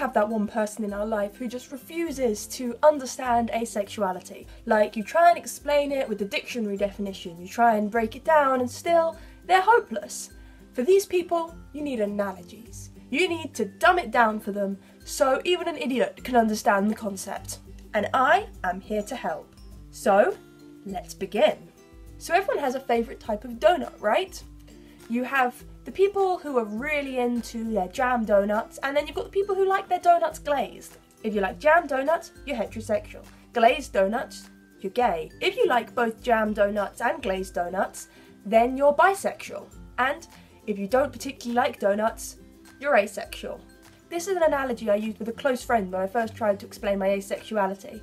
have that one person in our life who just refuses to understand asexuality. Like, you try and explain it with the dictionary definition, you try and break it down, and still, they're hopeless. For these people, you need analogies. You need to dumb it down for them so even an idiot can understand the concept. And I am here to help. So, let's begin. So everyone has a favourite type of donut, right? You have the people who are really into their jam donuts, and then you've got the people who like their donuts glazed. If you like jam donuts, you're heterosexual. Glazed donuts, you're gay. If you like both jam donuts and glazed donuts, then you're bisexual. And if you don't particularly like donuts, you're asexual. This is an analogy I used with a close friend when I first tried to explain my asexuality.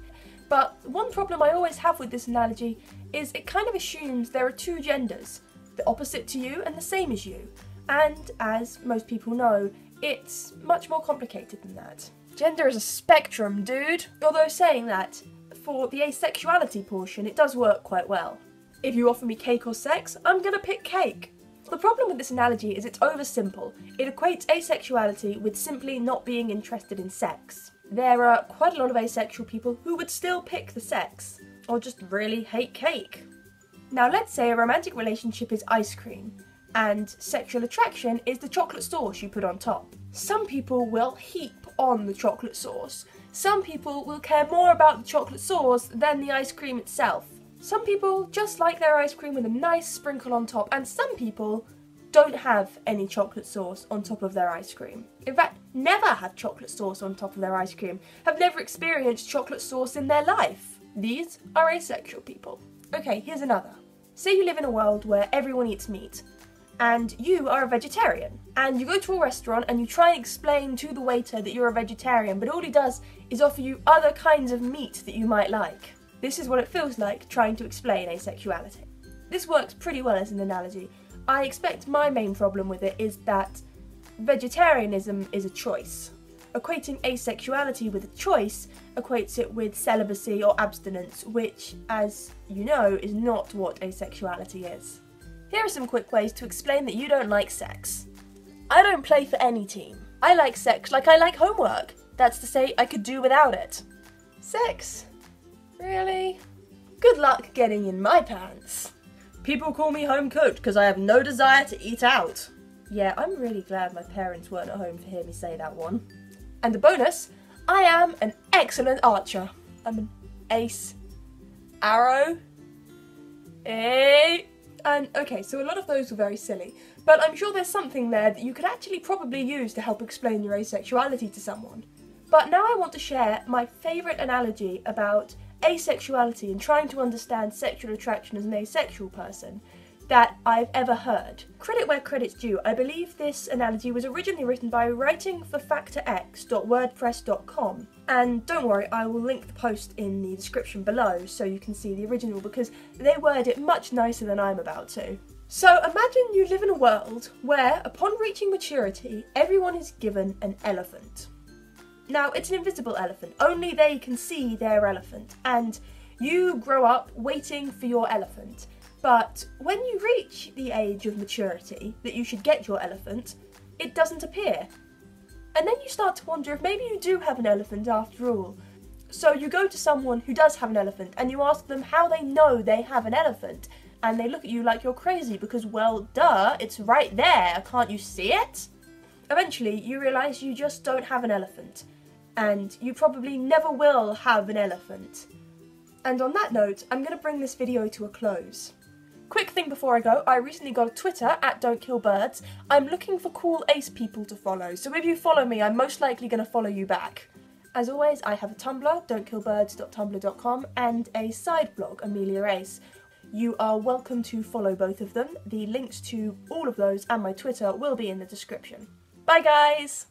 But one problem I always have with this analogy is it kind of assumes there are two genders, the opposite to you and the same as you. And as most people know, it's much more complicated than that. Gender is a spectrum, dude. Although saying that, for the asexuality portion, it does work quite well. If you offer me cake or sex, I'm gonna pick cake. The problem with this analogy is it's oversimple. It equates asexuality with simply not being interested in sex. There are quite a lot of asexual people who would still pick the sex, or just really hate cake. Now let's say a romantic relationship is ice cream, and sexual attraction is the chocolate sauce you put on top. Some people will heap on the chocolate sauce. Some people will care more about the chocolate sauce than the ice cream itself. Some people just like their ice cream with a nice sprinkle on top, and some people don't have any chocolate sauce on top of their ice cream. In fact, never have chocolate sauce on top of their ice cream, have never experienced chocolate sauce in their life. These are asexual people. Okay, here's another. Say you live in a world where everyone eats meat, and you are a vegetarian, and you go to a restaurant and you try and explain to the waiter that you're a vegetarian, but all he does is offer you other kinds of meat that you might like. This is what it feels like trying to explain asexuality. This works pretty well as an analogy. I expect my main problem with it is that vegetarianism is a choice. Equating asexuality with a choice equates it with celibacy or abstinence, which, as you know, is not what asexuality is. Here are some quick ways to explain that you don't like sex. I don't play for any team. I like sex like I like homework. That's to say, I could do without it. Sex? Really? Good luck getting in my pants. People call me home cooked because I have no desire to eat out. Yeah, I'm really glad my parents weren't at home to hear me say that one. And the bonus, I am an excellent archer. I'm an ace. Arrow. And okay, so a lot of those were very silly, but I'm sure there's something there that you could actually probably use to help explain your asexuality to someone. But now I want to share my favourite analogy about asexuality and trying to understand sexual attraction as an asexual person that I've ever heard. Credit where credit's due, I believe this analogy was originally written by writingforfactorx.wordpress.com, and don't worry, I will link the post in the description below so you can see the original because they word it much nicer than I'm about to. So imagine you live in a world where, upon reaching maturity, everyone is given an elephant. Now, it's an invisible elephant, only they can see their elephant, and you grow up waiting for your elephant. But when you reach the age of maturity that you should get your elephant, it doesn't appear. And then you start to wonder if maybe you do have an elephant after all. So you go to someone who does have an elephant and you ask them how they know they have an elephant. And they look at you like you're crazy because, well, duh, it's right there, can't you see it? Eventually, you realise you just don't have an elephant. And you probably never will have an elephant. And on that note, I'm going to bring this video to a close. Quick thing before I go, I recently got a Twitter, @Don'tKillBirds. I'm looking for cool ace people to follow, so if you follow me, I'm most likely going to follow you back. As always, I have a Tumblr, don'tkillbirds.tumblr.com, and a side blog, AmeliaAce. You are welcome to follow both of them. The links to all of those and my Twitter will be in the description. Bye guys!